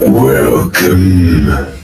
Welcome.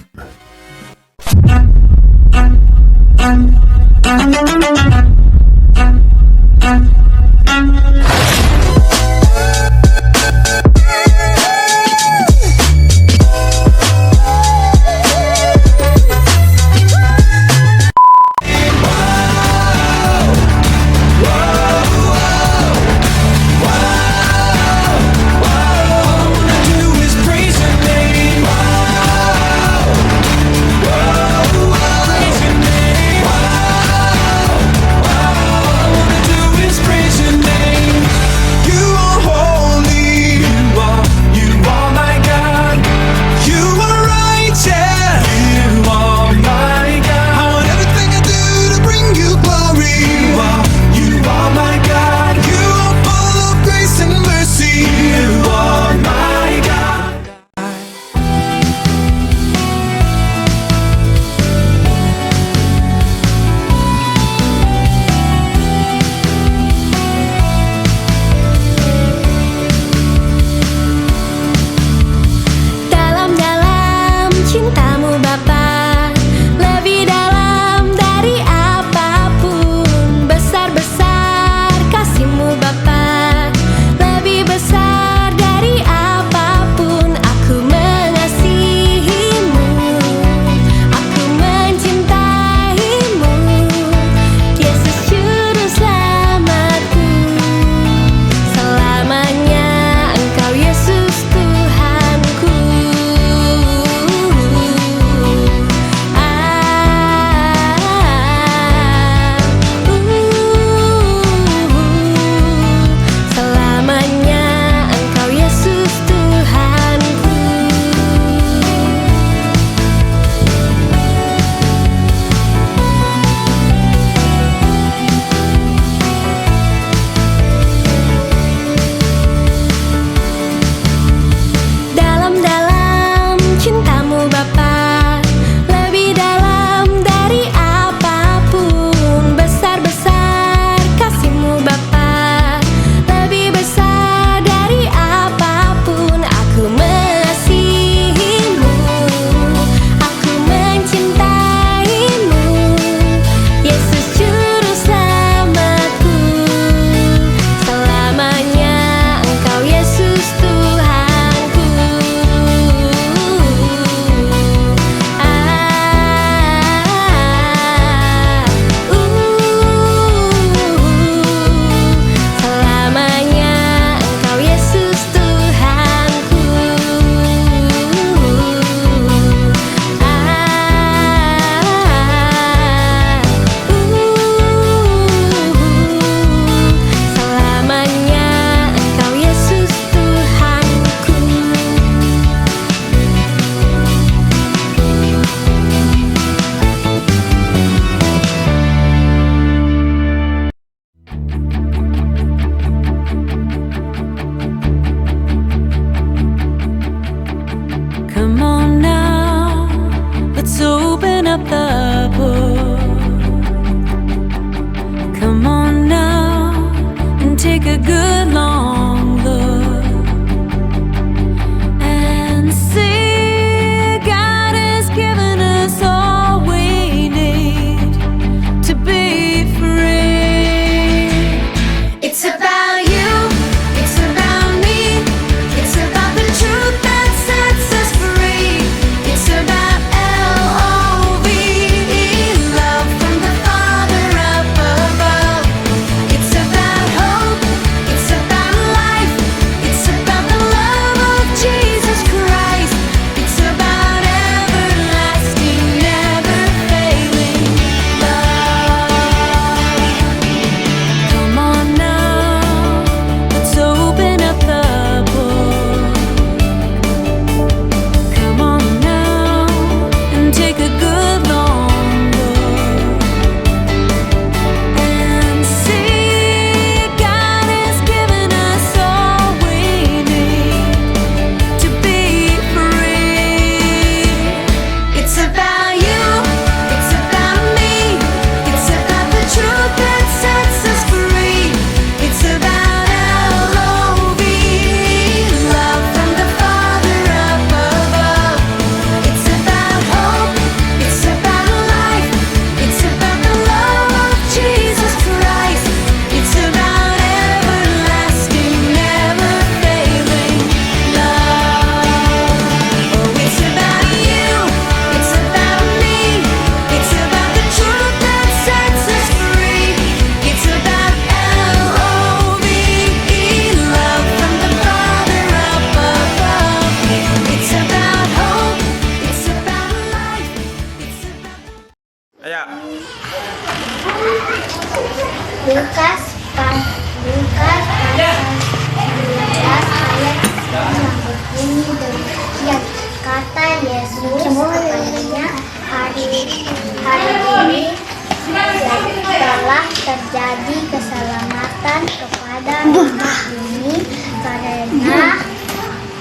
terjadi keselamatan kepada umat ini karena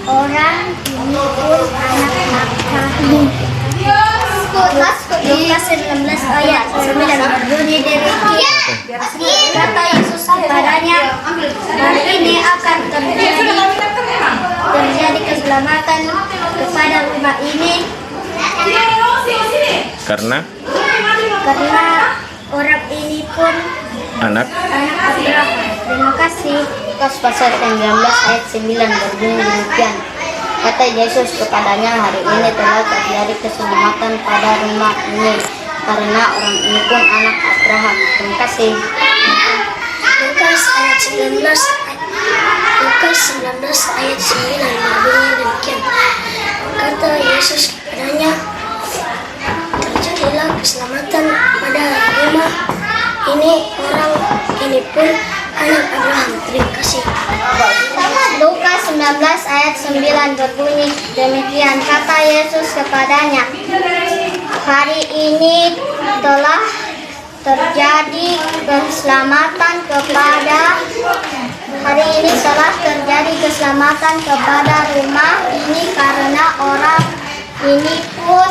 orang ini pun anak Abraham. Lukas 19 ayat 9 berbunyi demikian. Kata Yesus kepadanya, hari ini akan terjadi keselamatan kepada umat ini Karena orang ini pun anak Abraham. Terima kasih. Lukas pasal 19 ayat 9 berbunyi demikian. Kata Yesus kepadanya, hari ini telah terjadi keselamatan pada rumah ini karena orang ini pun anak Abraham. Terima kasih. Lukas 19 ayat 9 berbunyi demikian. Kata Yesus kepadanya, terjadilah keselamatan pada rumah ini, orang ini pun anak Abraham. Terima kasih. Lukas 19 ayat 9 berbunyi demikian. Kata Yesus kepadanya, hari ini telah terjadi keselamatan kepada rumah ini karena orang ini pun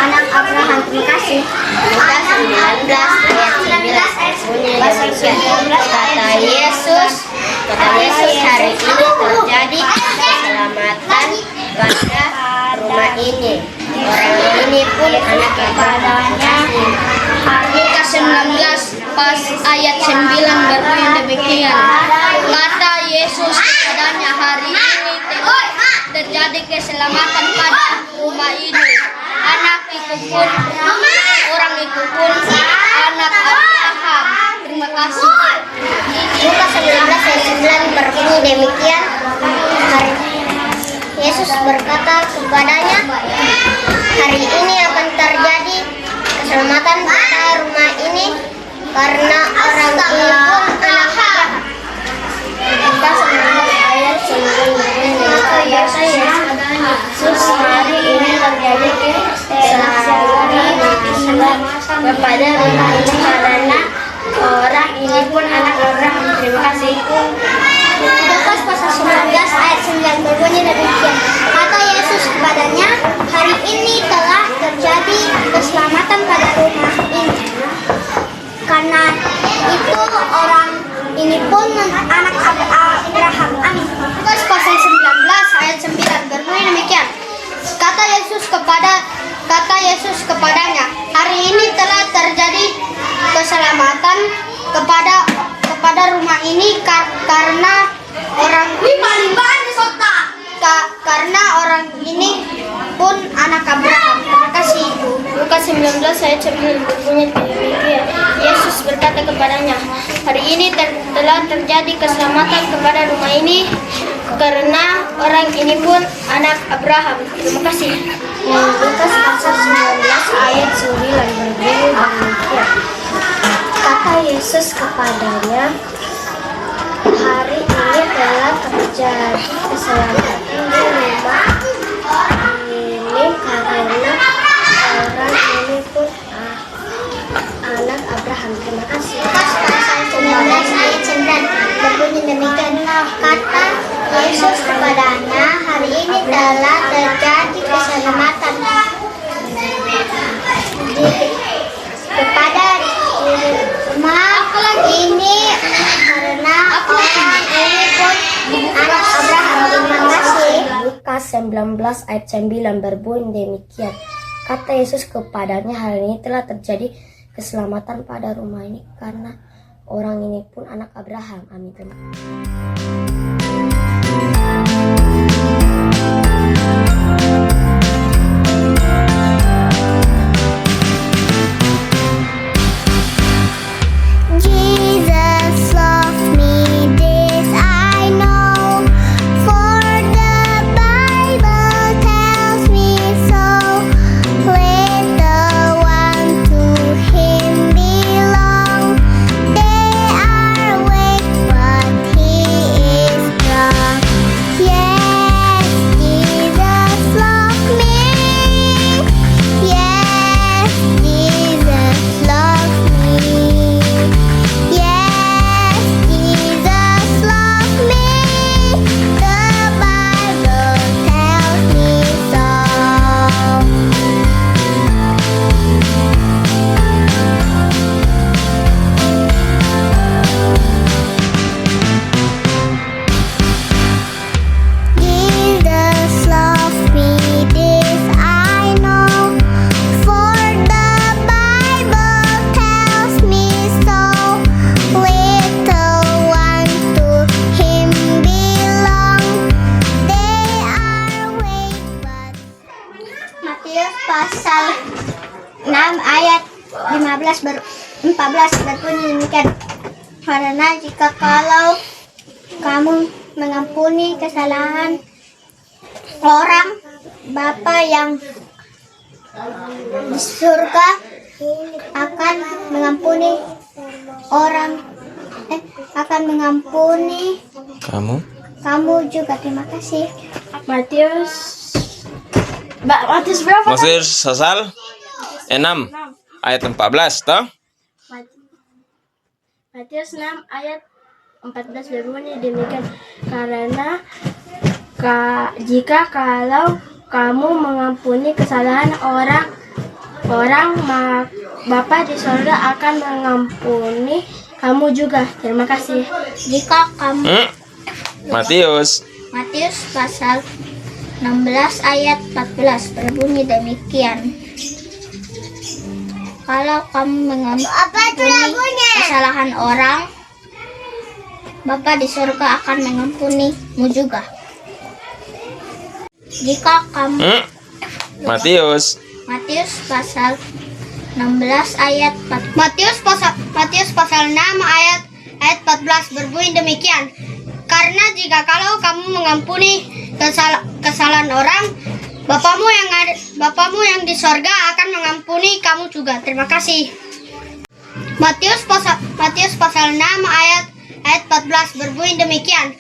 anak Abraham. Terima kasih. Lukas 19 ayat 9 berbunyi demikian. Kata Yesus hari ini terjadi keselamatan pada rumah ini. Orang ini pun anak kepadanya. Lukas 19 pas ayat 9 berbunyi demikian. Kata Yesus kepadanya, hari ini telah terjadi keselamatan pada rumah ini. Orang itu pun anak Abraham. Terima kasih. Lukas 19 ayat 9 berbunyi demikian. Yesus berkata kepadanya, hari ini akan terjadi keselamatan pada rumah ini karena orang ini pun anak Abraham. Lukas 19 ayat 9 berbunyi demikian. Yesus hari ini terjadi keselamatan kepada rumah ini karena orang ini pun anak Abraham. Terima kasih. Lukas pasal 19 ayat 9 berbunyi demikian. Kata Yesus kepadanya, hari ini telah terjadi keselamatan pada rumah ini karena itu orang ini pun anak Abraham. Amin. Lukas pasal 19 ayat 9 berbunyi demikian. Kata Yesus kepadanya, hari ini telah terjadi keselamatan kepada rumah ini karena orang ini pun anak Abraham. Terima kasih. Lukas 19 ayat 9 berbunyi demikian. Yesus berkata kepadanya, hari ini telah terjadi keselamatan kepada rumah ini karena orang ini pun anak Abraham. Terima kasih. Lukas pasal 19 ayat 9 berbunyi demikian. Kata Yesus kepadanya, hari ini telah terjadi keselamatan di rumah ini karena orang ini pun anak Abraham. Terima kasih. Lukas pasal 19 ayat 9 berbunyi demikian. Kata Yesus kepadanya, hari ini telah terjadi keselamatan kepada rumah ini karena orang ini pun anak Abraham. Terima kasih. Lukas 19 ayat 9 berbunyi demikian. Kata Yesus kepadanya, hari ini telah terjadi keselamatan pada rumah ini karena orang ini pun anak Abraham. Amin. Terima kasih. Jesus loves me, this I know, for the Bible tells me so. Let the one to Him belong. They are weak, but He is pasal 6 ayat 14 berbunyi demikian. Karena jika kalau kamu mengampuni kesalahan orang, Bapa yang di surga akan mengampuni kamu juga. Terima kasih. Matius berapa? Matius pasal 6 ayat 14 toh? Matius 6 ayat 14 berbunyi demikian. Karena jika kalau kamu mengampuni kesalahan orang, Bapa di surga akan mengampuni kamu juga. Terima kasih. Jika kamu Matius pasal 16 ayat 14 berbunyi demikian. Kalau kamu mengampuni kesalahan orang, Bapa di surga akan mengampunimu juga. Jika kamu Matius pasal 16 ayat 4. Matius pasal 6 ayat 14 berbunyi demikian. Karena jika kalau kamu mengampuni kesalahan orang, Bapamu yang di sorga akan mengampuni kamu juga. Terima kasih. Matius pasal 6 ayat 14 berbunyi demikian.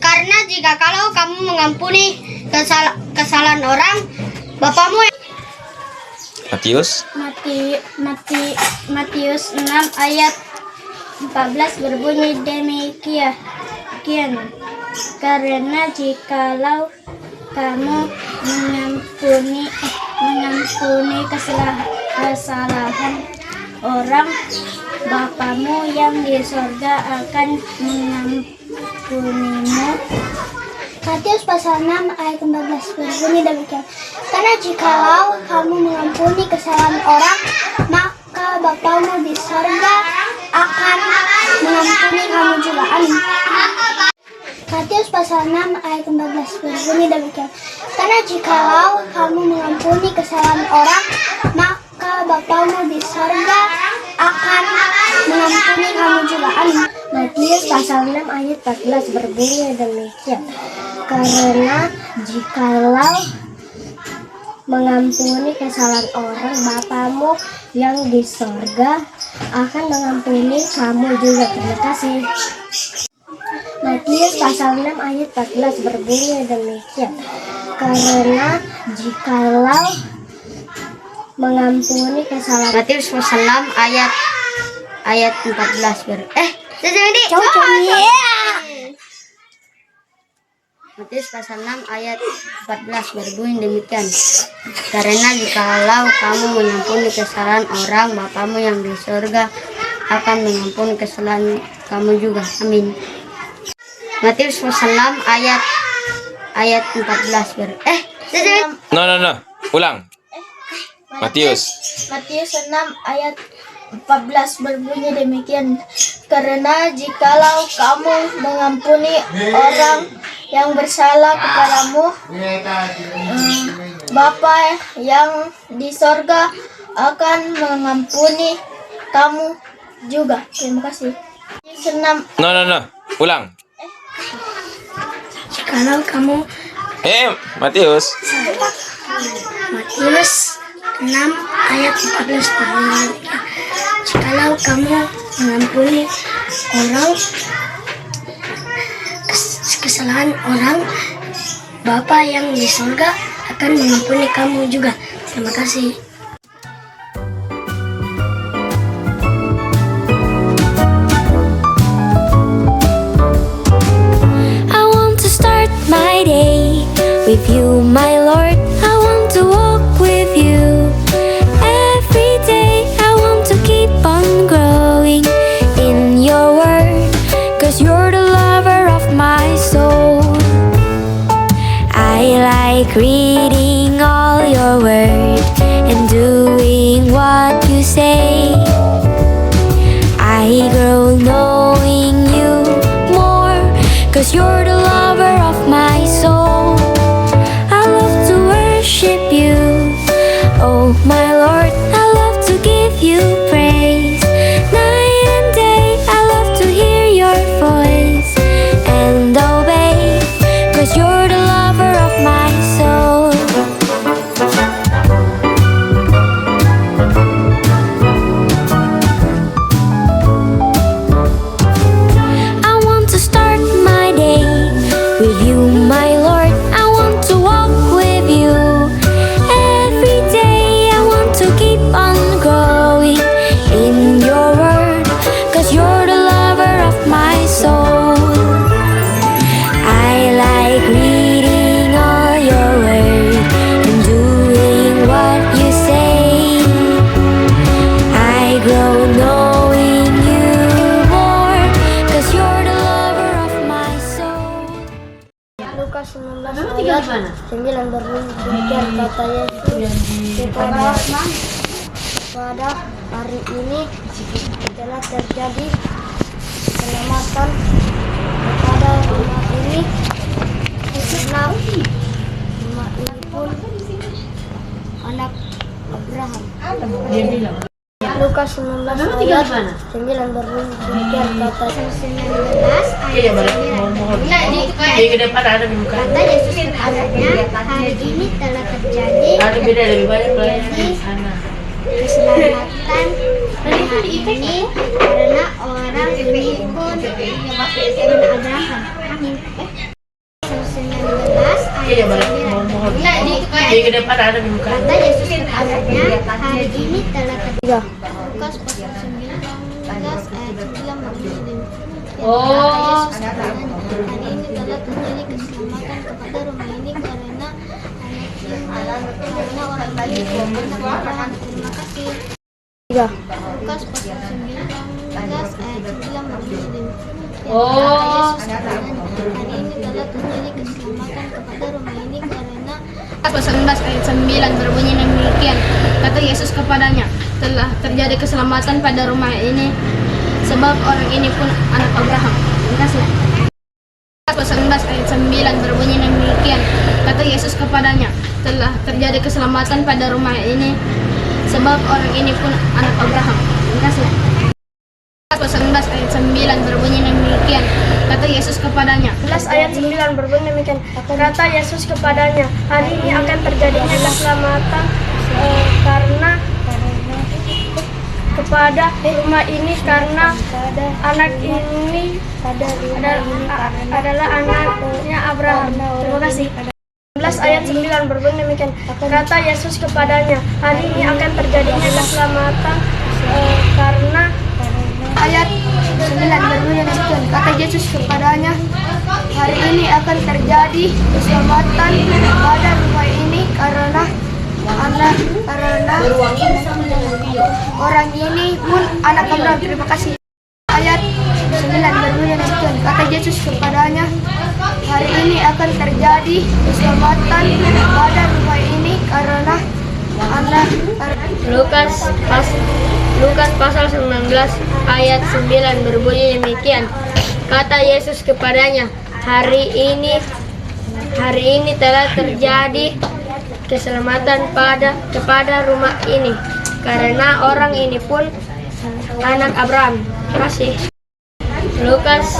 Karena jika kalau kamu mengampuni kesalahan orang, Bapamu yang Matius 6 ayat 14 berbunyi demikian. Karena jikalau kamu mengampuni kesalahan orang, Bapamu yang di surga akan mengampunimu. Matius pasal 6 ayat 14 berbunyi demikian. Karena jikalau kamu mengampuni kesalahan orang, maka Bapamu di surga akan mengampuni kamu juga. Amin. Matius pasal 6 ayat 14 berbunyi demikian. Karena jikalau kamu mengampuni kesalahan orang, maka Bapamu di surga akan mengampuni kamu juga. Amin. Matius pasal 6 ayat 14 berbunyi demikian. Karena jikalau mengampuni kesalahan orang, Bapamu yang di sorga akan mengampuni kamu juga. Terima kasih. Matius pasal 6 ayat 14 berbunyi demikian. Karena jikalau mengampuni kesalahan Matius pasal 6 ayat 14 Matius pasal 6 ayat 14 berbunyi demikian. Karena jikalau kamu mengampuni kesalahan orang, Bapamu yang di surga akan mengampuni kesalahan kamu juga. Amin. Matius pasal 6 ayat 14 No, ulang. Matius 6 ayat 14 berbunyi demikian. Karena jikalau kamu mengampuni orang yang bersalah kepadamu, Bapa yang di sorga akan mengampuni kamu juga. Terima kasih. No, ulang. Jikalau kamu Matius 6 ayat 14 berbunyi demikian. Jikalau kamu mengampuni kesalahan orang, Bapa yang di surga akan mengampuni kamu juga. Terima kasih. I want to start my day with you, my Lord. I want to walk with you every day. I want to keep on growing in your word, 'cause you're the lover of my soul. I like reading all your word and doing what you say. I grow knowing you more, 'cause you're the lover of my soul. I love to worship you, oh you, my Lord, I love to give you praise. Night and day, I love to hear your voice and obey, 'cause you're the lover of my soul. I want to start my day with you, my Lord. I want to walk with you. Every day I want to keep on growing in your word, 'cause you're the lover of my soul. I like reading all your word and doing what you say. I grow knowing you more, 'cause you're the lover of my soul. Lukas 19 ayat 9 berbunyi demikian, kata Yesus kepada hari ini telah terjadi keselamatan kepada rumah ini, karena rumah ini pun anak Abraham. Lukas 19 ayat 9 berbunyi demikian, kata Yesus 19 ayat 9. Kata Yesus kepadanya, hari ini telah terjadi keselamatan rumah ini, karena orang ini pun anak Abraham. Amin. 19 ayat 9. Kata Yesus kepadanya, hari ini telah terjadi. Lukas pasal 19 ayat 9 berbunyi demikian. Oh. Kata Yesus kepadanya, hari ini telah terjadi keselamatan kepada rumah ini, karena orang ini anak Abraham. Terima kasih. Lukas pasal 19 ayat 9 berbunyi demikian. Kata Yesus kepadanya, hari ini telah terjadi keselamatan kepada rumah ini, karena Pasal 19 ayat 9 berbunyi demikian. Kata Yesus kepadanya, telah terjadi keselamatan pada rumah ini, sebab orang ini pun anak Abraham. Terima kasih. Pasal 19 ayat 9 berbunyi demikian. Kata Yesus kepadanya, telah terjadi keselamatan pada rumah ini, sebab orang ini pun anak Abraham. Terima kasih. Pasal 19 ayat 9 berbunyi demikian. Kata Yesus kepadanya, 11 ayat 9 berbunyi demikian. Kata Yesus kepadanya, hari ini akan terjadinya keselamatan karena kepada rumah ini, karena anak ini adalah anaknya Abraham. Terima kasih. 11 ayat 9 berbunyi demikian. Kata Yesus kepadanya, hari ini akan terjadinya keselamatan karena ayat 9 berbunyi demikian. Kata Yesus kepadanya, hari ini akan terjadi keselamatan pada rumah ini, karena orang ini pun anak Abraham. Terima kasih. Ayat 9 berbunyi demikian. Kata Yesus kepadanya, hari ini akan terjadi keselamatan pada rumah ini, karena Lukas pasal 19 ayat 9 berbunyi demikian. Kata Yesus kepadanya, hari ini telah terjadi keselamatan kepada rumah ini, karena orang ini pun anak Abraham. Terima kasih. Lukas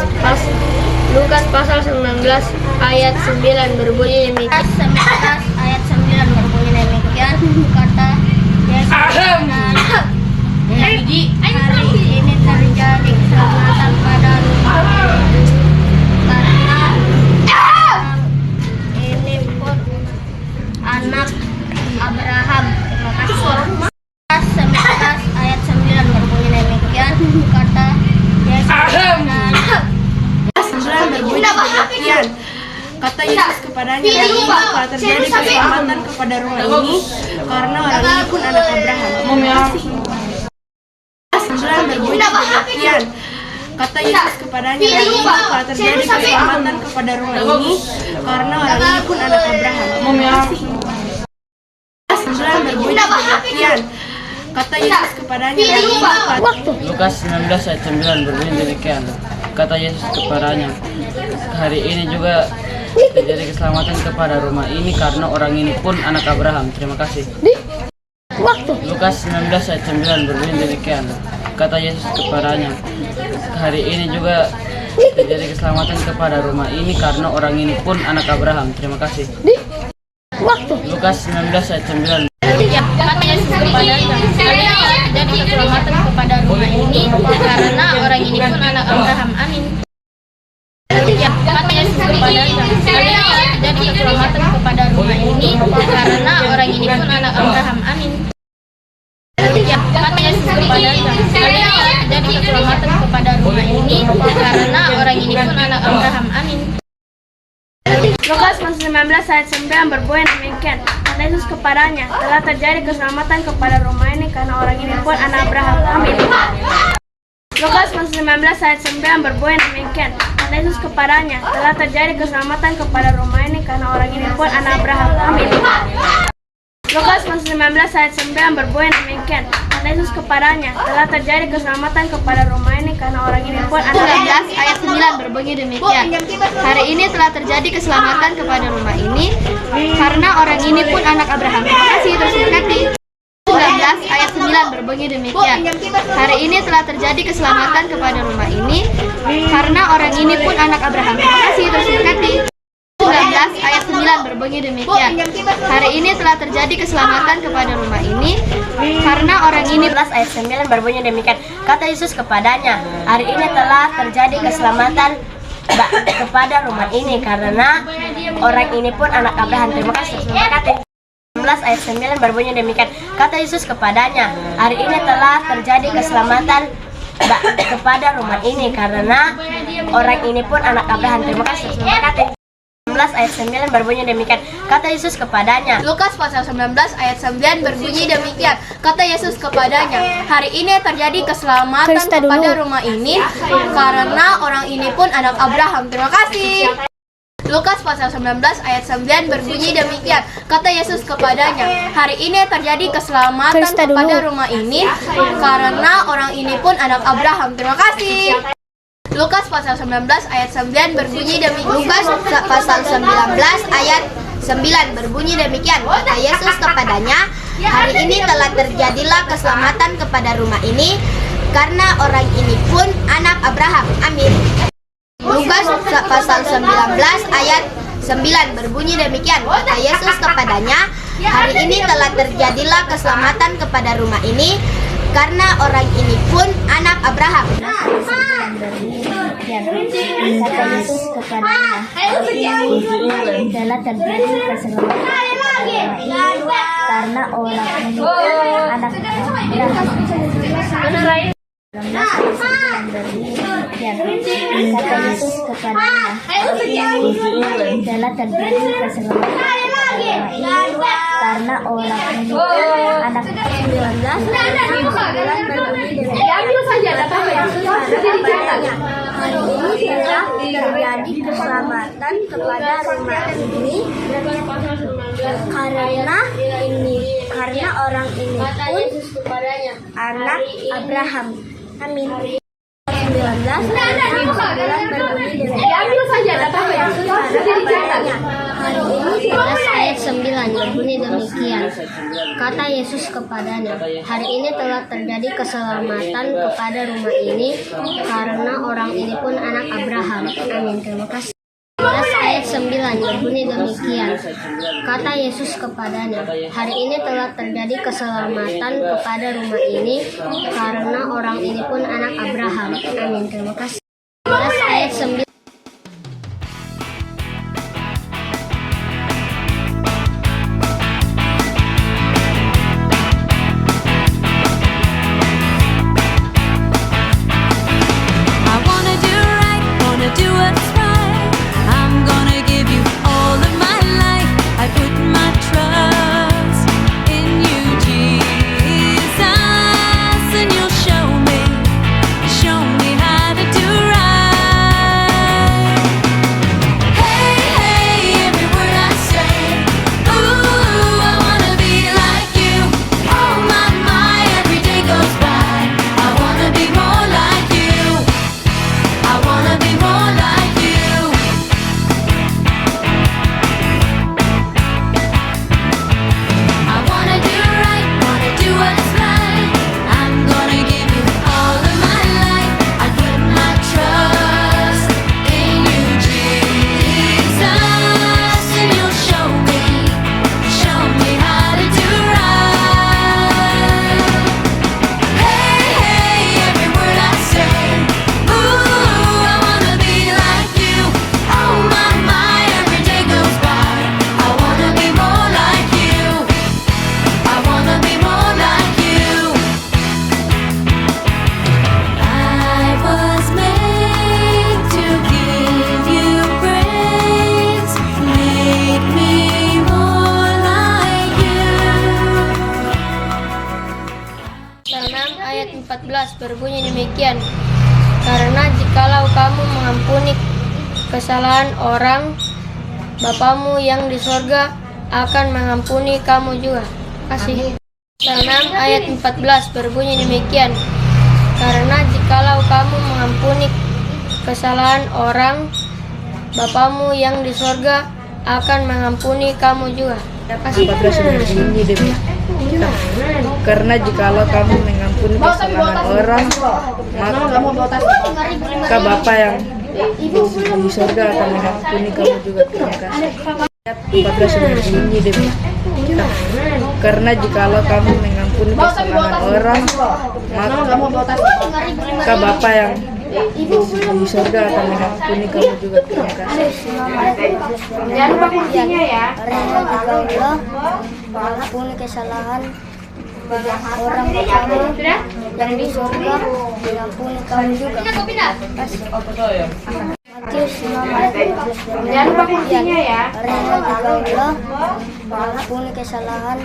pasal 19 ayat 9 berbunyi demikian. 19 ayat 9 berbunyi demikian. Kata Yesus, hari ini terjadi keselamatan pada rumah ini, karena ini pun anak Abraham. Terima kasih. 19 ayat 9 berbunyi demikian. Kata Yesus, kata Yesus kepadanya, hari ini telah terjadi keselamatan kepada rumah ini, karena orang ini pun anak Abraham. Kata Yesus kepadanya, hari ini telah terjadi keselamatan kepada rumah ini, karena orang ini pun anak Abraham. Kata Yesus kepadanya, hari ini Lukas 19 ayat 9 berbunyi demikian. Kata Yesus kepadanya, hari ini juga terjadi keselamatan kepada rumah ini, karena orang ini pun anak Abraham. Terima kasih. Lukas 19 ayat 9 berbunyi demikian. Kata Yesus kepadanya, hari ini juga terjadi keselamatan kepada rumah ini karena orang ini pun anak Abraham. Terima kasih. Lukas 19 ayat 9. Kata Yesus kepadanya, hari ini terjadi keselamatan kepada rumah ini karena orang ini pun anak Abraham. Amin. Kata Yesus kepadanya, hari ini terjadi keselamatan kepada rumah ini karena orang ini pun anak Abraham. Amin. Kata Yesus kepadanya, hari ini terjadi keselamatan kepada rumah ini karena orang ini pun anak Abraham. Amin. Lukas 19 ayat 9 berbunyi demikian. Kata Yesus kepadanya, telah terjadi keselamatan kepada rumah ini karena orang ini pun anak Abraham. Amin. Lukas 19 ayat 9 berbunyi demikian. Kata Yesus kepadanya, telah terjadi keselamatan kepada rumah ini karena orang ini pun anak Abraham. Amin. Lukas 19 ayat 9 berbunyi demikian. Kata Yesus kepadanya, telah terjadi keselamatan kepada rumah ini karena orang ini pun anak Abraham. 19 ayat 9 berbunyi demikian. Hari ini telah terjadi keselamatan kepada rumah ini karena orang ini pun anak Abraham. Terima kasih, terus berkati. 19 ayat 9 berbunyi demikian. Hari ini telah terjadi keselamatan kepada rumah ini karena orang ini pun anak Abraham. Terima kasih, terus berkati. 19 ayat 9 berbunyi demikian. Hari ini telah terjadi keselamatan kepada rumah ini karena orang ini. 19 ayat 9 berbunyi demikian. Kata Yesus kepadanya, hari ini telah terjadi keselamatan kepada rumah ini karena orang ini pun anak Abraham. Terima kasih. 19 ayat 9 berbunyi demikian. Kata Yesus kepadanya, hari ini telah terjadi keselamatan kepada rumah ini karena orang ini pun anak Abraham. Terima kasih. 19 ayat 9 berbunyi demikian. Kata Yesus kepadanya. Lukas pasal 19 ayat 9 berbunyi demikian. Kata Yesus kepadanya, hari ini terjadi keselamatan kepada rumah ini karena orang ini pun anak Abraham. Terima kasih. Lukas pasal 19 ayat 9 berbunyi demikian. Kata Yesus kepadanya, hari ini terjadi keselamatan kepada rumah ini karena orang ini pun anak Abraham. Terima kasih. Lukas pasal 19 ayat 9 berbunyi demikian. Lukas pasal 19 ayat 9 berbunyi demikian. Kata Yesus kepadanya, hari ini telah terjadilah keselamatan kepada rumah ini karena orang ini pun anak Abraham. Amin. Lukas pasal 19 ayat 9 berbunyi demikian. Kata Yesus kepadanya, hari ini telah terjadilah keselamatan kepada rumah ini karena orang ini pun anak Abraham. Kata Yesus kepadanya, telah terjadi keselamatan karena orang ini anak Abraham. Kata Yesus kepadanya, telah terjadi keselamatan karena orang ini anak terjadi keselamatan kepada rumah ini karena orang ini pun anak Abraham. Amin. 19 ayat 9 berbunyi demikian. Kata Yesus kepadanya, hari ini telah terjadi keselamatan kepada rumah ini karena orang ini pun anak Abraham. Amin. Terima kasih. Ayat 9 berbunyi demikian. Kata Yesus kepadanya, hari ini telah terjadi keselamatan kepada rumah ini karena orang ini pun anak Abraham. Amin. Terima kasih. Ayat 9. Show me how to do right. berbunyi demikian. Karena jikalau kamu mengampuni kesalahan orang, Bapamu yang di sorga akan mengampuni kamu juga. Kasih. 6 ayat 14 berbunyi demikian. Karena jikalau kamu mengampuni kesalahan orang, Bapamu yang di sorga akan mengampuni kamu juga. Kasih. 14 berbunyi demikian. Karena jikalau kamu mengampuni kesalahan orang, maka Bapa yang di surga akan mengampuni kamu juga. Terima kasih. 14 berbunyi demikian. Karena jikalau kamu mengampuni kesalahan orang, maka Bapa yang di surga akan mengampuni kamu juga. Terima kasih. Jangan lupa kuncinya ya. Karena jikalau mengampuni kesalahan orang Bapamu yang di surga mengampuni kamu juga. Matius 6 ayat 14. Jangan lupa kuncinya ya. Karena jikalau mengampuni kesalahan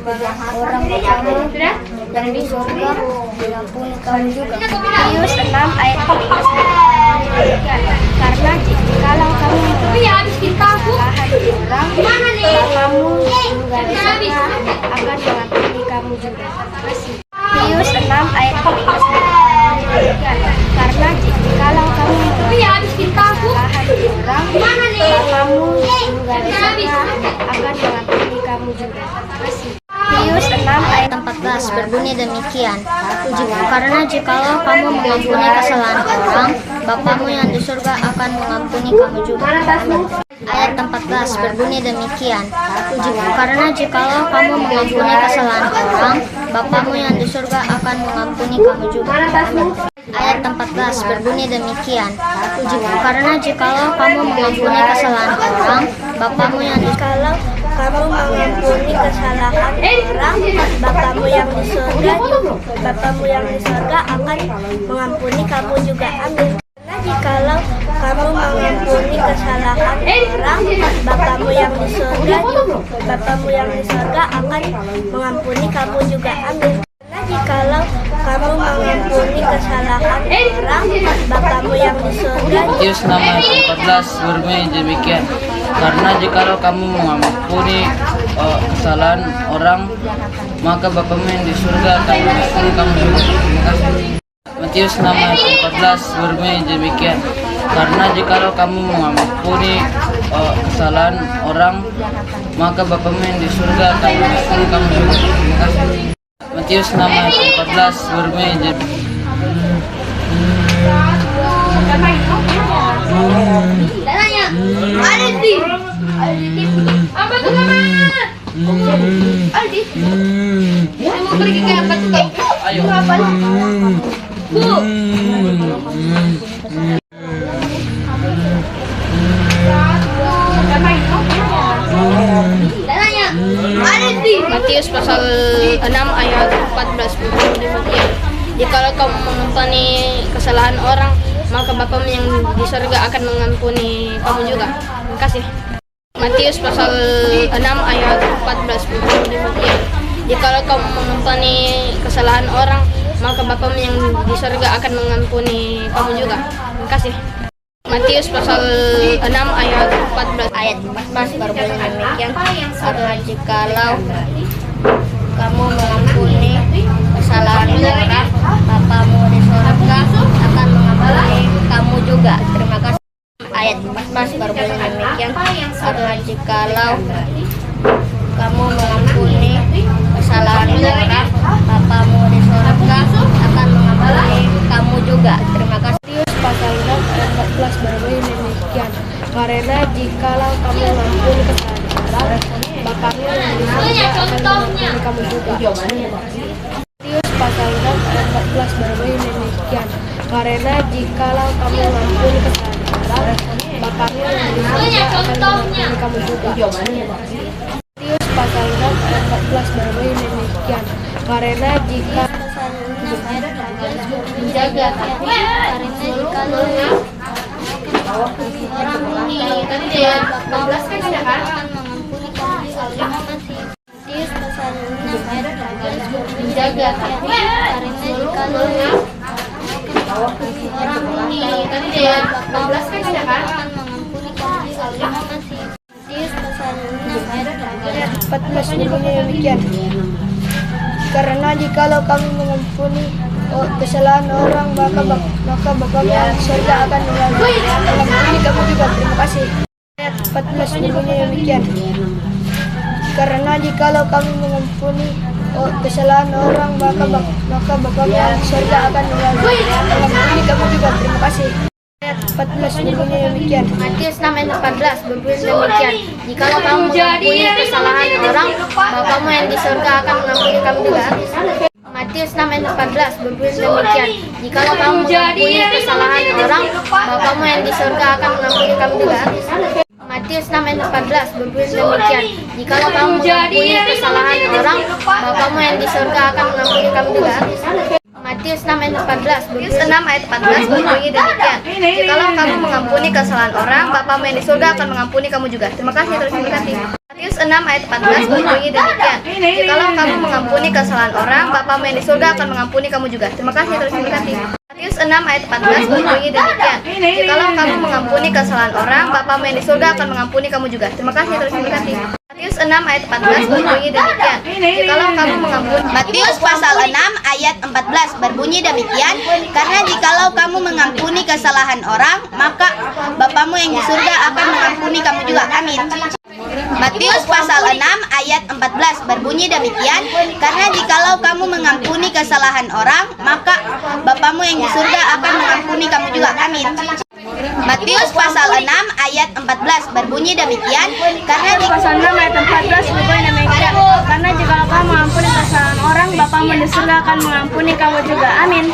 orang Bapamu yang di surga mengampuni kamu juga. Matius 6 ayat 15. Karena jikalau kamu mengampuni kesalahan orang, Bapamu juga di surga akan mengampuni kamu juga. Matius 6 ayat 15. Karena jikalau kamu mengampuni kesalahan orang, Bapamu juga di surga akan mengampuni kamu juga. Matius 6 ayat 14 berbunyi demikian. Karena jikalau kamu mengampuni kesalahan orang, Bapamu yang di surga akan mengampuni kamu juga. Ayat 14 berbunyi demikian. Karena jikalau kamu mengampuni kesalahan orang, Bapamu yang di surga akan mengampuni kamu juga. Ayat 14 berbunyi demikian. Karena jikalau kamu mengampuni kesalahan orang, Bapamu yang di Kalau kamu mengampuni kesalahan orang, Bapamu yang di surga akan mengampuni kamu juga. Amin. Karena jikalau kamu mengampuni kesalahan orang, Bapamu yang di surga akan mengampuni kamu juga. Amin. Karena jikalau kamu mengampuni kesalahan orang, Bapamu yang di surga Matius 6 ayat 14 berbunyi demikian. Karena jikalau kamu mengampuni kesalahan orang, maka Bapamu yang di surga akan mengampuni kamu juga. Terima kasih. Matius 6 ayat 14 berbunyi demikian. Karena jikalau kamu mengampuni kesalahan orang, maka Bapamu yang di surga akan mengampuni kamu juga. Terima kasih. Matius 6 ayat 14 berbunyi demikian. Apa tuh mama? Aldi. Saya mau pergi ke apa tuh? Ayo. Bu. Matius pasal 6 ayat 14 demikian. Jikalau kamu mengampuni kesalahan orang, maka Bapamu yang di surga akan mengampuni kamu juga. Terima kasih. Matius pasal 6 ayat 14 demikian. Jikalau kamu mengampuni kesalahan orang, maka Bapamu yang di surga akan mengampuni kamu juga. Terima kasih. Matius pasal 6 ayat 14 berbunyi demikian. Karena jikalau kamu mengampuni kesalahan orang, Bapamu di surga akan mengampuni kamu juga. Terima kasih. Ayat 14 berbunyi demikian. Karena jikalau kamu mengampuni kesalahan orang, Bapamu di surga akan mengampuni kamu juga. Terima kasih. Matius pasal 6 ayat 14 berbunyi demikian. Karena jikalau kamu mengampuni kesalahan orang, Bapamu yang di surga akan mengampuni kamu juga. Matius pasal 6 ayat 14 berbunyi demikian. Karena jikalau kamu mengampuni kesalahan orang, Bapamu yang di surga akan mengampuni kamu juga. Matius pasal 6 ayat 14 berbunyi demikian. Karena jika menjaga karena jikalau orang ini Bapamu akan mengampuni kamu juga. Matius pasal 6 ayat 14 menjaga karena jikalau Ayat 14 berbunyi demikian. Karena jikalau kamu mengampuni kesalahan orang, maka Bapa yang di surga akan mengampuni kamu juga. Terima kasih. Ayat 14 berbunyi demikian. Karena jikalau kamu mengampuni kesalahan orang, maka Bapa yang di surga akan mengampuni kamu juga. Terima kasih. Ayat 14 berbunyi demikian. Matius 6 ayat 14 berbunyi demikian. Jikalau kamu mengampuni kesalahan orang, Bapamu yang di surga akan mengampuni kamu juga. Matius 6 ayat 14 berbunyi demikian. Jikalau kamu mengampuni kesalahan orang, Bapamu yang di surga akan mengampuni kamu juga. Matius 6 ayat 14 berbunyi demikian. Jikalau kamu mengampuni kesalahan orang, Bapamu yang di surga akan mengampuni kamu juga. Matius 6 ayat 14 berbunyi demikian. Jikalau kamu mengampuni kesalahan orang, Bapamu yang di surga akan mengampuni kamu juga. Terima kasih, terus diberkati. Matius 6 ayat 14 berbunyi demikian. Jikalau kamu mengampuni kesalahan orang, Bapamu yang di surga akan mengampuni kamu juga. Terima kasih, terus diberkati. Matius 6 ayat 14 berbunyi demikian. Jikalau kamu mengampuni kesalahan orang, Bapamu yang di surga akan mengampuni kamu juga. Terima kasih, terus diberkati. Matius 6 ayat 14 berbunyi demikian. Jikalau kamu mengampuni Matius pasal 6 ayat 14 berbunyi demikian. Karena jikalau kamu mengampuni kesalahan orang, maka Bapamu yang di surga akan mengampuni kamu juga. Amin. Matius pasal 6 ayat 14 berbunyi demikian. Karena jikalau kamu mengampuni kesalahan orang, maka Bapamu yang di surga akan mengampuni kamu juga. Amin. Matius pasal 6 ayat 14 berbunyi demikian. Karena pasal 6 ayat 14 berbunyi demikian. Karena jikalau kamu mengampuni kesalahan orang, Bapamu di surga akan mengampuni kamu juga. Amin.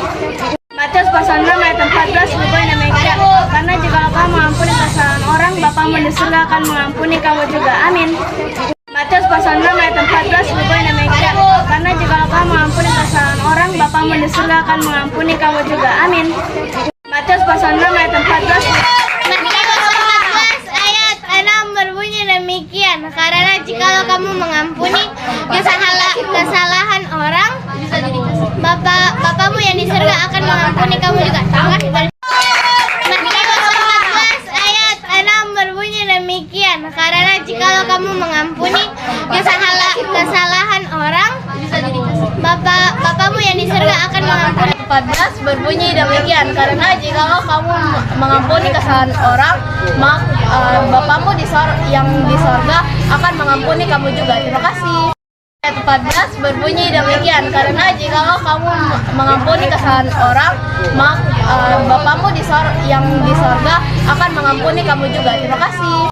Matius pasal 6 ayat 14 berbunyi demikian. Karena jikalau kamu mengampuni kesalahan orang, Bapamu di surga akan mengampuni kamu juga. Amin. Matius pasal 6 ayat 14 berbunyi demikian. Karena jikalau kamu mengampuni kesalahan orang, Bapamu di surga akan mengampuni kamu juga. Amin. Matius pasal 6 ayat 14 ayat 6 berbunyi demikian. Karena jikalau kamu mengampuni kesalahan orang, Bapamu yang di surga akan mengampuni kamu juga. Terima kasih. Matius 14 ayat 6 berbunyi demikian. Karena jikalau kamu mengampuni kesalahan orang, Bapamu yang di surga akan mengampuni. 14 berbunyi demikian. Karena jikalau kamu mengampuni kesalahan orang, Bapamu yang di sorga akan mengampuni kamu juga. Terima kasih. Ayat 14 berbunyi demikian. Karena jikalau kamu mengampuni kesalahan orang, Bapamu yang di sorga akan mengampuni kamu juga. Terima kasih.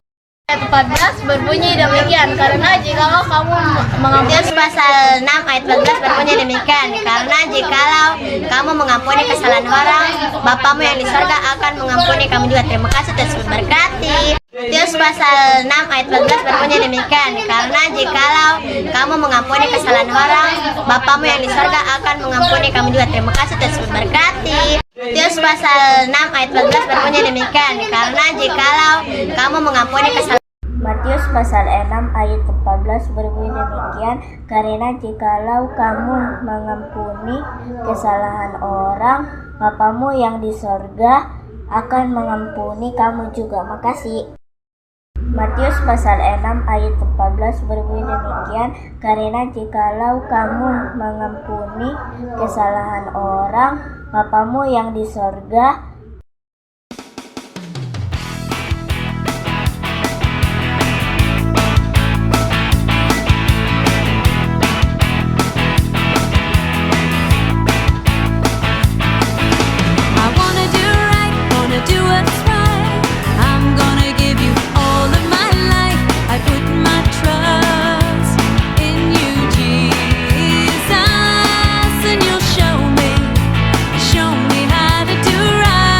Ayat 14 berbunyi demikian. Karena jikalau kamu mengampuni pasal 6 ayat 14 berbunyi demikian. Karena jikalau kamu mengampuni kesalahan orang, Bapamu yang di surga akan mengampuni kamu juga. Terima kasih, Tuhan berkati. Matius pasal 6 ayat 14 berbunyi demikian. Karena jikalau kamu mengampuni kesalahan orang, Bapamu yang di surga akan mengampuni kamu juga. Terima kasih, Tuhan berkati. Matius pasal 6 ayat 14 berbunyi demikian. Karena jikalau kamu mengampuni kesalahan Matius pasal 6 ayat 14 berbunyi demikian. Karena jikalau kamu mengampuni kesalahan orang, Bapamu yang di sorga akan mengampuni kamu juga. Makasih. Matius pasal 6 ayat 14 berbunyi demikian. Karena jikalau kamu mengampuni kesalahan orang, Bapamu yang di sorga Show me how to do right.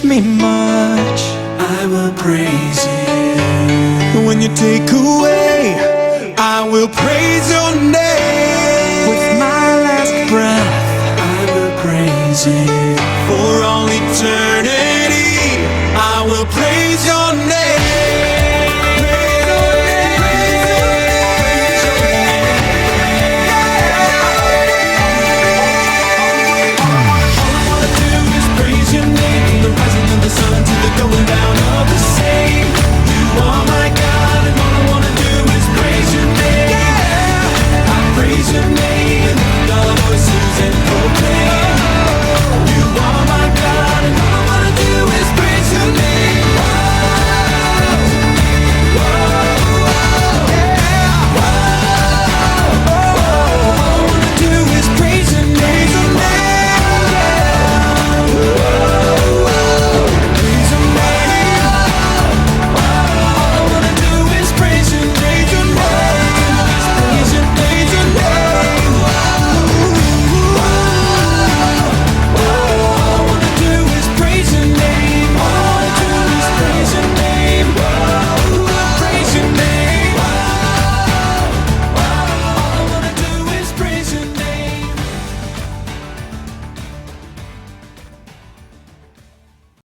give me much, I will praise you. When you take away, I will praise your name. With my last breath, I will praise you for all eternity.